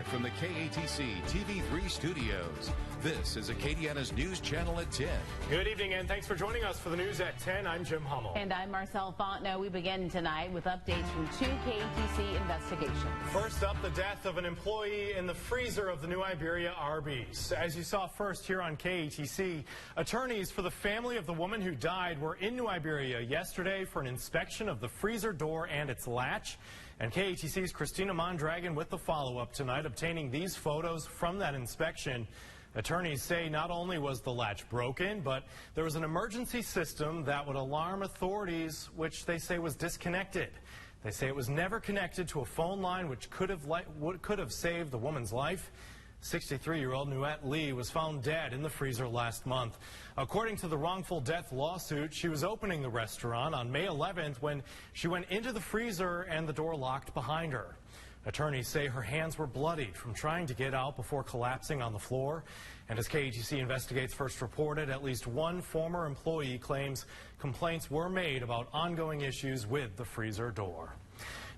Live from the KATC TV3 studios, this is Acadiana's News Channel at 10. Good evening and thanks for joining us for the news at 10. I'm Jim Hummel. And I'm Marcel Fontenot. We begin tonight with updates from two KATC investigations. First up, the death of an employee in the freezer of the New Iberia Arby's. As you saw first here on KATC, attorneys for the family of the woman who died were in New Iberia yesterday for an inspection of the freezer door and its latch. And KATC's Christina Mondragon with the follow-up tonight, obtaining these photos from that inspection. Attorneys say not only was the latch broken, but there was an emergency system that would alarm authorities, which they say was disconnected. They say it was never connected to a phone line, which could have saved the woman's life. 63-year-old Nuette Lee was found dead in the freezer last month. According to the wrongful death lawsuit, she was opening the restaurant on May 11th when she went into the freezer and the door locked behind her. Attorneys say her hands were bloodied from trying to get out before collapsing on the floor. And as KATC Investigates first reported, at least one former employee claims complaints were made about ongoing issues with the freezer door.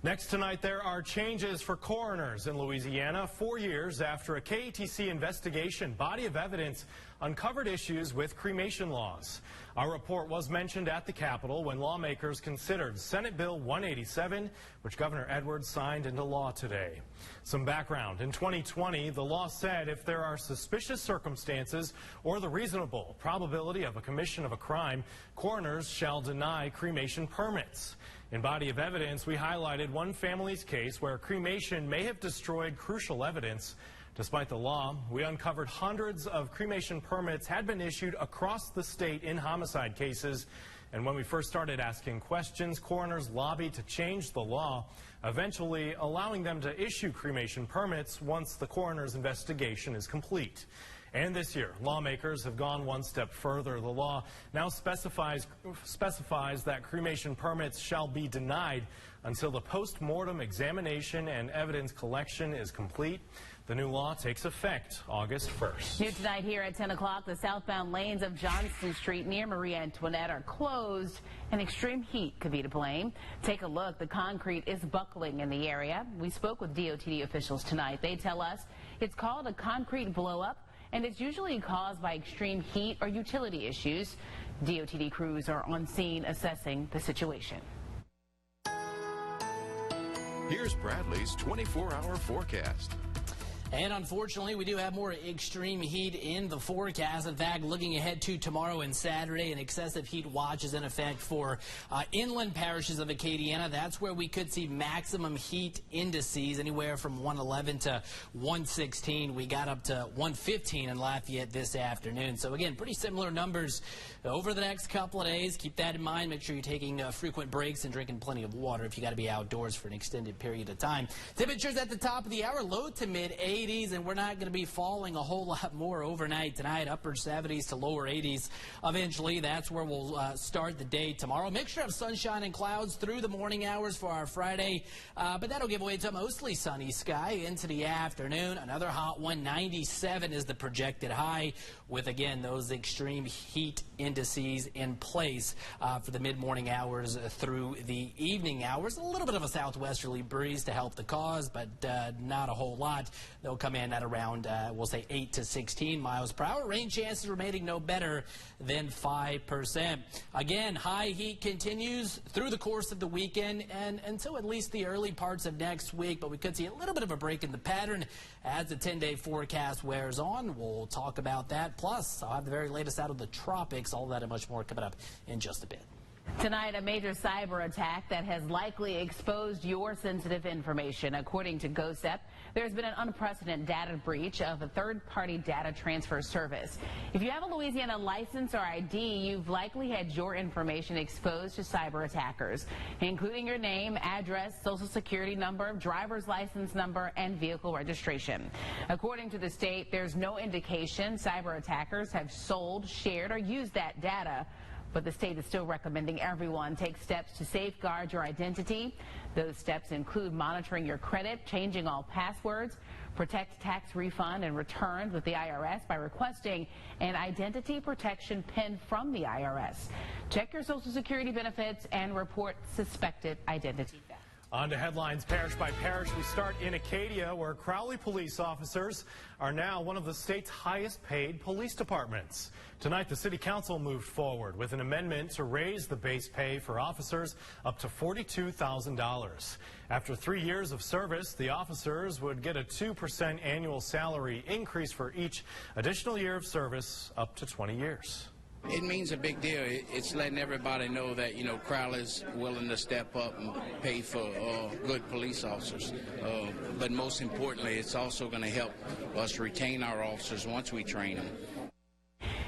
Next tonight, there are changes for coroners in Louisiana 4 years after a KATC investigation body of evidence uncovered issues with cremation laws. Our report was mentioned at the Capitol when lawmakers considered Senate Bill 187, which Governor Edwards signed into law today. Some background. In 2020, the law said if there are suspicious circumstances or the reasonable probability of a commission of a crime, coroners shall deny cremation permits. In body of evidence, we highlighted one family's case where cremation may have destroyed crucial evidence. Despite the law, we uncovered hundreds of cremation permits had been issued across the state in homicide cases. And when we first started asking questions, coroners lobbied to change the law, eventually allowing them to issue cremation permits once the coroner's investigation is complete. And this year, lawmakers have gone one step further. The law now specifies that cremation permits shall be denied until the post-mortem examination and evidence collection is complete. The new law takes effect August 1st. New tonight here at 10 o'clock, the southbound lanes of Johnston Street near Marie Antoinette are closed, and extreme heat could be to blame. Take a look. The concrete is buckling in the area. We spoke with DOTD officials tonight. They tell us it's called a concrete blow-up, and it's usually caused by extreme heat or utility issues. DOTD crews are on scene assessing the situation. Here's Bradley's 24-hour forecast. And unfortunately, we do have more extreme heat in the forecast. In fact, looking ahead to tomorrow and Saturday, an excessive heat watch is in effect for inland parishes of Acadiana. That's where we could see maximum heat indices, anywhere from 111 to 116. We got up to 115 in Lafayette this afternoon. So again, pretty similar numbers over the next couple of days. Keep that in mind. Make sure you're taking frequent breaks and drinking plenty of water if you got to be outdoors for an extended period of time. Temperatures at the top of the hour, low to mid 80s, and we're not going to be falling a whole lot more overnight tonight. Upper 70s to lower 80s. Eventually, that's where we'll start the day tomorrow. Mixture of sunshine and clouds through the morning hours for our Friday, but that'll give way to mostly sunny sky into the afternoon. Another hot one, 97 is the projected high, with again those extreme heat indices in place for the mid-morning hours through the evening hours. A little bit of a southwesterly breeze to help the cause, but not a whole lot. They'll come in at around, we'll say 8 to 16 miles per hour. Rain chances remaining no better than 5%. Again, high heat continues through the course of the weekend and until at least the early parts of next week, but we could see a little bit of a break in the pattern as the 10-day forecast wears on. We'll talk about that. Plus, I'll have the very latest out of the tropics. All that and much more coming up in just a bit. Tonight, a major cyber attack that has likely exposed your sensitive information. According to GOSEP, there's been an unprecedented data breach of a third-party data transfer service. If you have a Louisiana license or ID, you've likely had your information exposed to cyber attackers, including your name, address, social security number, driver's license number, and vehicle registration. According to the state, there's no indication cyber attackers have sold, shared, or used that data. But the state is still recommending everyone take steps to safeguard your identity. Those steps include monitoring your credit, changing all passwords, protect tax refund and returns with the IRS by requesting an identity protection PIN from the IRS. Check your Social Security benefits and report suspected identity theft. On to headlines parish by parish. We start in Acadia, where Crowley police officers are now one of the state's highest paid police departments. Tonight, the city council moved forward with an amendment to raise the base pay for officers up to $42,000. After 3 years of service, the officers would get a 2% annual salary increase for each additional year of service up to 20 years. It means a big deal. It's letting everybody know that, Crowley's willing to step up and pay for good police officers. But most importantly, it's also going to help us retain our officers once we train them.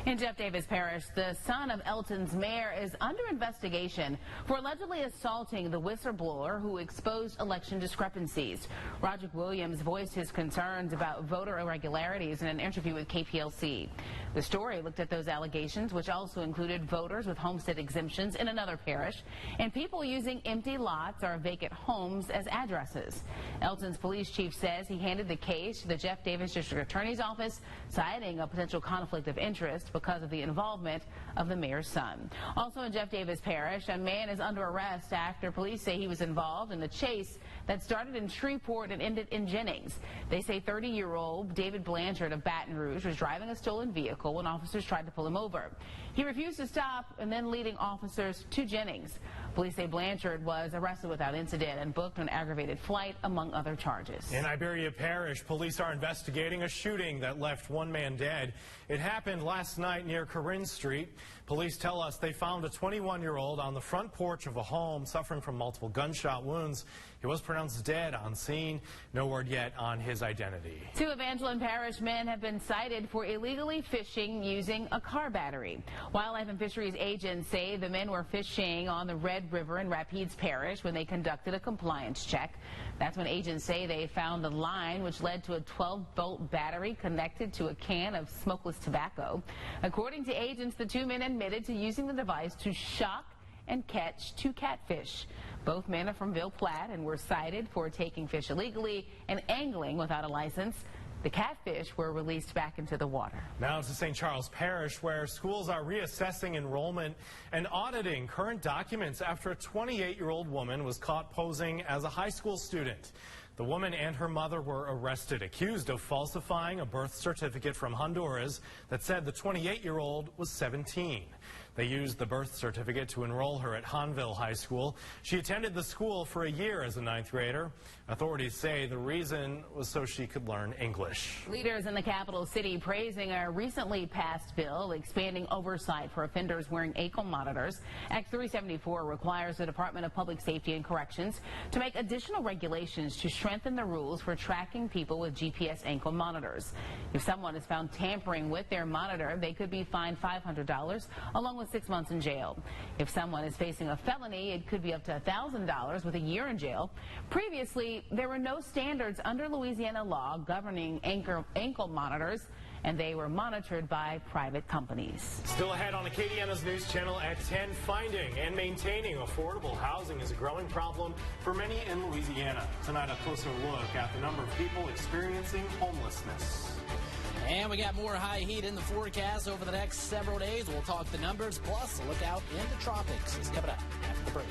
In Jeff Davis Parish, the son of Elton's mayor is under investigation for allegedly assaulting the whistleblower who exposed election discrepancies. Roger Williams voiced his concerns about voter irregularities in an interview with KPLC. The story looked at those allegations, which also included voters with homestead exemptions in another parish and people using empty lots or vacant homes as addresses. Elton's police chief says he handed the case to the Jeff Davis District Attorney's Office, citing a potential conflict of interest because of the involvement of the mayor's son. Also in Jeff Davis Parish, a man is under arrest after police say he was involved in a chase that started in Shreveport and ended in Jennings. They say 30-year-old David Blanchard of Baton Rouge was driving a stolen vehicle when officers tried to pull him over. He refused to stop and then leading officers to Jennings. Police say Blanchard was arrested without incident and booked on aggravated flight, among other charges. In Iberia Parish, police are investigating a shooting that left one man dead. It happened last night near Corinne Street. Police tell us they found a 21-year-old on the front porch of a home suffering from multiple gunshot wounds. He was pronounced dead on scene. No word yet on his identity. 2 Evangeline Parish men have been cited for illegally fishing using a car battery. Wildlife and Fisheries agents say the men were fishing on the Red River in Rapides Parish when they conducted a compliance check. That's when agents say they found a line which led to a 12-volt battery connected to a can of smokeless tobacco. According to agents, the 2 men admitted to using the device to shock and catch 2 catfish. Both men are from Ville Platte and were cited for taking fish illegally and angling without a license. The catfish were released back into the water. Now to St. Charles Parish, where schools are reassessing enrollment and auditing current documents after a 28-year-old woman was caught posing as a high school student. The woman and her mother were arrested, accused of falsifying a birth certificate from Honduras that said the 28-year-old was 17. They used the birth certificate to enroll her at Hanville High School. She attended the school for a year as a 9th grader. Authorities say the reason was so she could learn English. Leaders in the capital city praising a recently passed bill expanding oversight for offenders wearing ankle monitors. Act 374 requires the Department of Public Safety and Corrections to make additional regulations to strengthen the rules for tracking people with GPS ankle monitors. If someone is found tampering with their monitor, they could be fined $500 along with 6 months in jail. If someone is facing a felony, it could be up to $1,000 with a year in jail. Previously, there were no standards under Louisiana law governing ankle monitors, and they were monitored by private companies. Still ahead on Acadiana's News Channel at 10, finding and maintaining affordable housing is a growing problem for many in Louisiana. Tonight, a closer look at the number of people experiencing homelessness. And we got more high heat in the forecast over the next several days. We'll talk the numbers, plus a look out into tropics. It's coming up after the break.